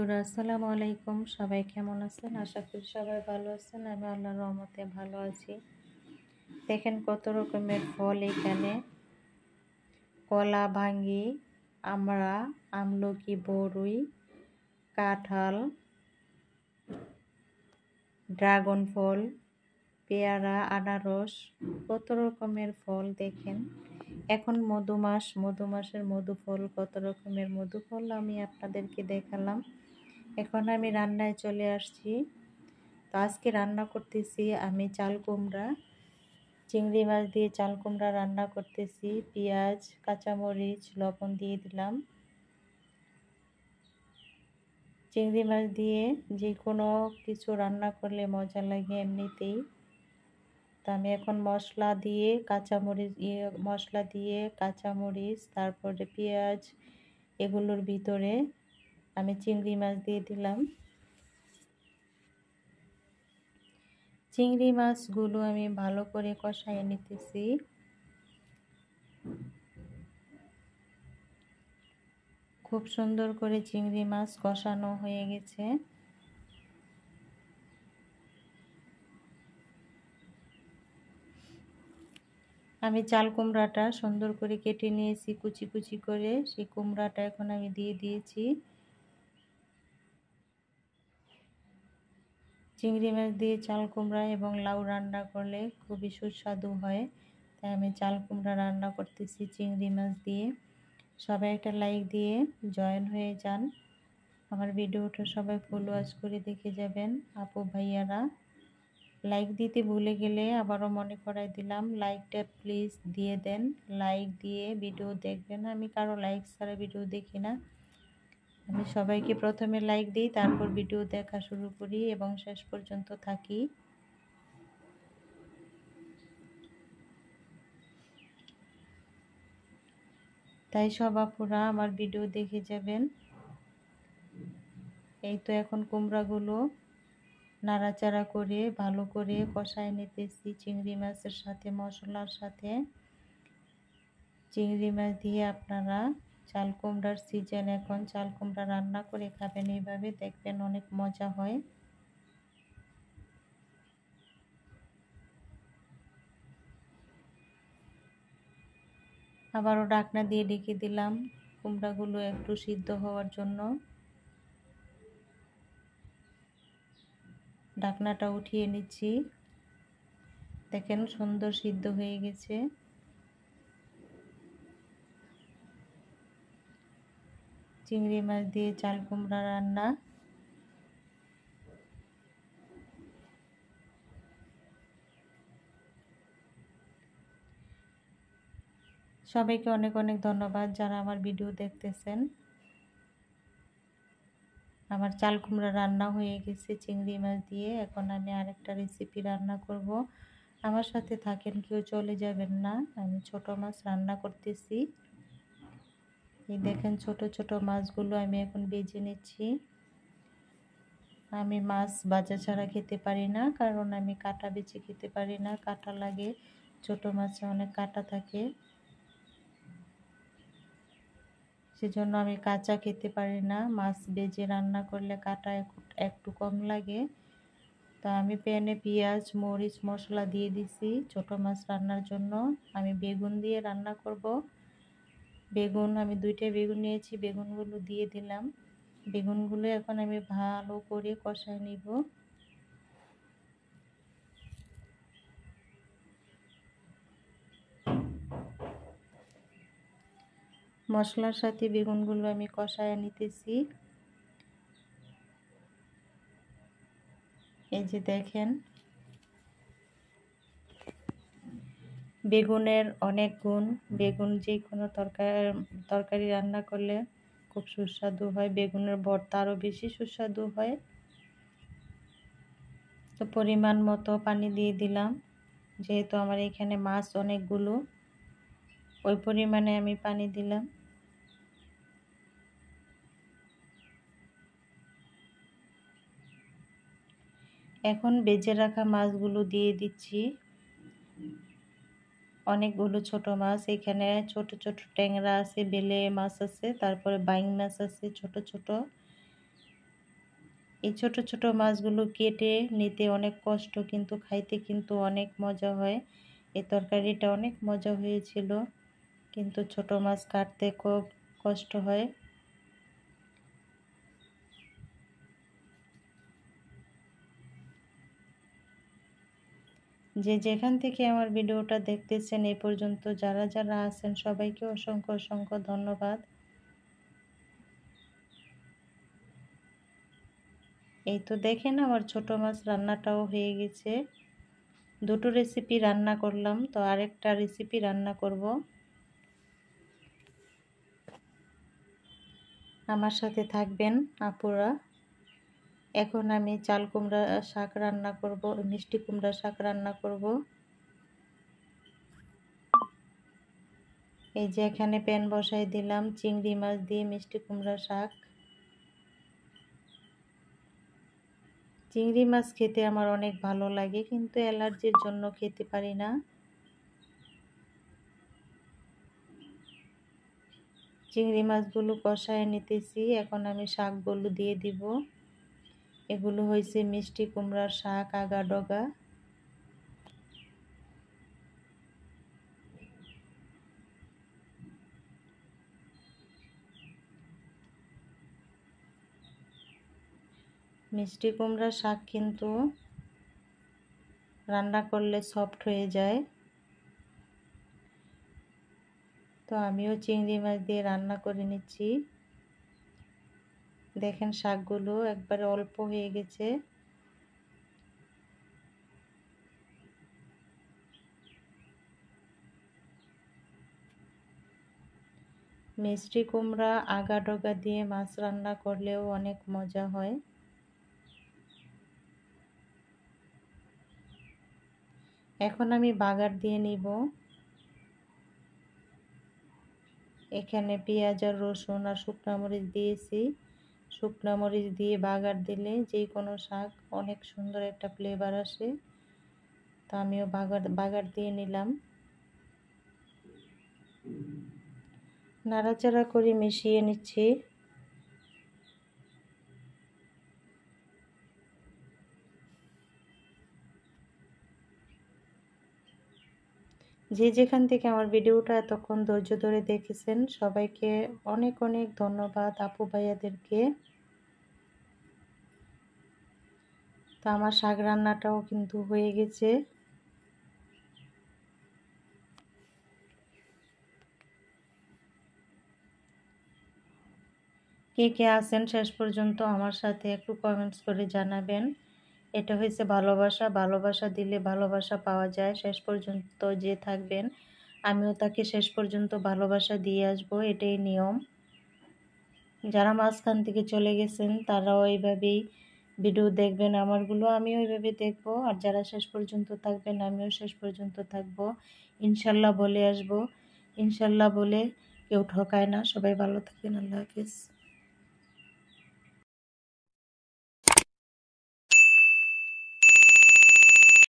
বন্ধুরা আসসালামু আলাইকুম। সবাই কেমন আছেন? আশা করি সবাই ভালো আছেন। আমি আল্লাহর রহমতে ভালো আছি। দেখেন কত রকমের ফল এখানে, কলা, ভাঙ্গি, আমড়া, আমলকি, বরই, কাঁঠাল, ড্রাগন ফল, পেয়ারা, আনারস, কত রকমের ফল দেখেন। এখন মধুমাসের মধু ফল, কত রকমের মধু ফল আমি আপনাদেরকে দেখালাম। এখন আমি রান্নায় চলে আসছি। তো আজকে রান্না করতেছি আমি চাল কুমড়া, চিংড়ি মাছ দিয়ে চাল কুমড়া রান্না করতেছি। পেঁয়াজ, কাঁচামরিচ, লবণ দিয়ে দিলাম। চিংড়ি মাছ দিয়ে যে কোনো কিছু রান্না করলে মজা লাগে এমনিতেই। তো আমি এখন মশলা দিয়ে কাঁচামরিচ, তারপরে পেঁয়াজ, এগুলোর ভিতরে আমি চিংড়ি মাছ দিয়ে দিলাম। চিংড়ি মাছগুলো আমি ভালো করে কষায় নিতেছি। খুব সুন্দর করে চিংড়ি মাছ কষানো হয়ে গেছে। আমি চাল কুমড়াটা সুন্দর করে কেটে নিয়েছি কুচি কুচি করে। সেই কুমড়াটা এখন আমি দিয়ে দিয়েছি। চিংড়ি মাছ দিয়ে চাল কুমড়া এবং লাউ রান্না করলে খুবই সুস্বাদু হয়। তাই আমি চাল কুমড়া রান্না করতেছি চিংড়ি মাছ দিয়ে। সবাই একটা লাইক দিয়ে জয়েন হয়ে যান। আমার ভিডিওটা সবাই ফুল ওয়াচ করে দেখে যাবেন। আপু ভাইয়ারা লাইক দিতে ভুলে গেলে আবারও মনে করাই দিলাম, লাইকটা প্লিজ দিয়ে দেন। লাইক দিয়ে ভিডিও দেখবেন। আমি কারো লাইক ছাড়া ভিডিও দেখি না। আমি সবাইকে প্রথমে লাইক দিই, তারপর ভিডিও দেখা শুরু করি এবং শেষ পর্যন্ত থাকি। তাই সব আপুরা আমার ভিডিও দেখে যাবেন। এই তো এখন কুমড়াগুলো নাড়াচাড়া করে ভালো করে কষায় নিতেছি চিংড়ি মাছের সাথে, মশলার সাথে। চিংড়ি মাছ দিয়ে আপনারা চাল কুমড়ার সিজন, এখন চাল কুমড়া রান্না করে খাবেন এইভাবে, দেখবেন অনেক মজা হয়। আবারও ঢাকনা দিয়ে ঢেকে দিলাম কুমড়াগুলো একটু সিদ্ধ হওয়ার জন্য। ঢাকনাটা উঠিয়ে নিচ্ছি। দেখেন সুন্দর সিদ্ধ হয়ে গেছে। চিংড়ি মাছ দিয়ে চাল কুমড়া রান্না। সবাইকে অনেক অনেক ধন্যবাদ যারা আমার ভিডিও দেখতেছেন। আমার চাল কুমড়া রান্না হয়ে গেছে চিংড়ি মাছ দিয়ে। এখন আমি আরেকটা রেসিপি রান্না করব। আমার সাথে থাকেন, কেউ চলে যাবেন না। আমি ছোট মাছ রান্না করতেছি। এই দেখেন ছোট ছোট মাছগুলো আমি এখন ভেজে নিচ্ছি। আমি মাছ ভাজা ছাড়া খেতে পারি না, কারণ আমি কাঁটা বেছে খেতে পারি না, কাঁটা লাগে। ছোট মাছে অনেক কাঁটা থাকে, সেজন্য আমি কাঁচা খেতে পারি না। মাছ ভেজে রান্না করলে কাঁটা একটু কম লাগে। তা আমি প্যানে পেঁয়াজ, মরিচ, মশলা দিয়ে দিছি ছোট মাছ রান্নার জন্য। আমি বেগুন দিয়ে রান্না করব। আমি 2টা বেগুন নিয়েছি, বেগুনগুলো দিয়ে দিলাম। বেগুনগুলো এখন আমি ভালো করে কষায় নিব। মশলার সাথে বেগুনগুলো আমি কষায় নিতেছি। এই যে দেখেন, বেগুনের অনেক গুণ। বেগুন যে কোনো তরকারি রান্না করলে খুব সুস্বাদু হয়। বেগুনের ভর্তা আরও বেশি সুস্বাদু হয়। তো পরিমাণ মতো পানি দিয়ে দিলাম, যেহেতু আমার এখানে মাছ অনেকগুলো, ওই পরিমাণে আমি পানি দিলাম। এখন বেজে রাখা মাছগুলো দিয়ে দিচ্ছি। অনেকগুলো ছোট মাছ এখানে, ছোট ছোট ট্যাংরা আছে, বেলে মাছ আছে, তারপরে বাইং মাছ আছে ছোট ছোট। এই ছোট ছোট মাছগুলো কেটে নিতে অনেক কষ্ট, কিন্তু খাইতে কিন্তু অনেক মজা হয়। এই তরকারিটা অনেক মজা হয়েছিল, কিন্তু ছোট মাছ কাটতে খুব কষ্ট হয়। যে যেখান থেকে আমার ভিডিওটা দেখতেছেন এই পর্যন্ত যারা যারা আছেন সবাইকে অসংখ্য অসংখ্য ধন্যবাদ। এই তো দেখেন আমার ছোট মাছ রান্নাটাও হয়ে গেছে। দুটো রেসিপি রান্না করলাম, তো আরেকটা রেসিপি রান্না করব। আমার সাথে থাকবেন আপুরা। এখন আমি চাল কুমড়া শাক রান্না করব, মিষ্টি কুমড়া শাক রান্না করব। এই যে এখানে প্যান বসাই দিলাম, চিংড়ি মাছ দিয়ে মিষ্টি কুমড়া শাক। চিংড়ি মাছ খেতে আমার অনেক ভালো লাগে, কিন্তু অ্যালার্জির জন্য খেতে পারি না। চিংড়ি মাছগুলো কষায় নিতেছি, এখন আমি শাকগুলো দিয়ে দিব। এগুলো হয়েছে মিষ্টি কুমড়ার শাক আগা ডগা। মিষ্টি কুমড়ার শাক কিন্তু রান্না করলে সফট হয়ে যায়। তো আমিও চিংড়ি মাছ দিয়ে রান্না করে নিচ্ছি। দেখেন শাকগুলো একবারে অল্প হয়ে গেছে। মিষ্টি কুমড়া আগা ডগা দিয়ে মাছ রান্না করলেও অনেক মজা হয়। এখন আমি বাগার দিয়ে নিব। এখানে পেঁয়াজ আর রসুন আর শুকনো মরিচ দিয়েছি। শুকনো মরিচ দিয়ে বাগার দিলে যে কোনো শাক অনেক সুন্দর একটা ফ্লেভার আসে। তো আমিও বাগার দিয়ে নিলাম। নাড়াচাড়া করে মিশিয়ে নিচ্ছি। যে যেখান থেকে আমার ভিডিওটা এতক্ষণ ধৈর্য ধরে দেখেছেন সবাইকে অনেক অনেক ধন্যবাদ, আপু ভাইয়াদেরকে। তো আমার শাক রান্নাটাও কিন্তু হয়ে গেছে। কে কে আছেন শেষ পর্যন্ত আমার সাথে একটু কমেন্টস করে জানাবেন। এটা হয়েছে ভালোবাসা, ভালোবাসা দিলে ভালোবাসা পাওয়া যায়। শেষ পর্যন্ত যে থাকবেন আমিও তাকে শেষ পর্যন্ত ভালোবাসা দিয়ে আসবো, এটাই নিয়ম। যারা মাঝখান থেকে চলে গেছেন তারাও এইভাবেই ভিডিও দেখবেন আমারগুলো, আমিও এইভাবে দেখবো। আর যারা শেষ পর্যন্ত থাকবেন আমিও শেষ পর্যন্ত থাকবো। ইনশাল্লাহ বলে আসবো। ইনশাল্লাহ বলে কেউ ঠকায় না। সবাই ভালো থাকবেন। আল্লাহ হাফেজ।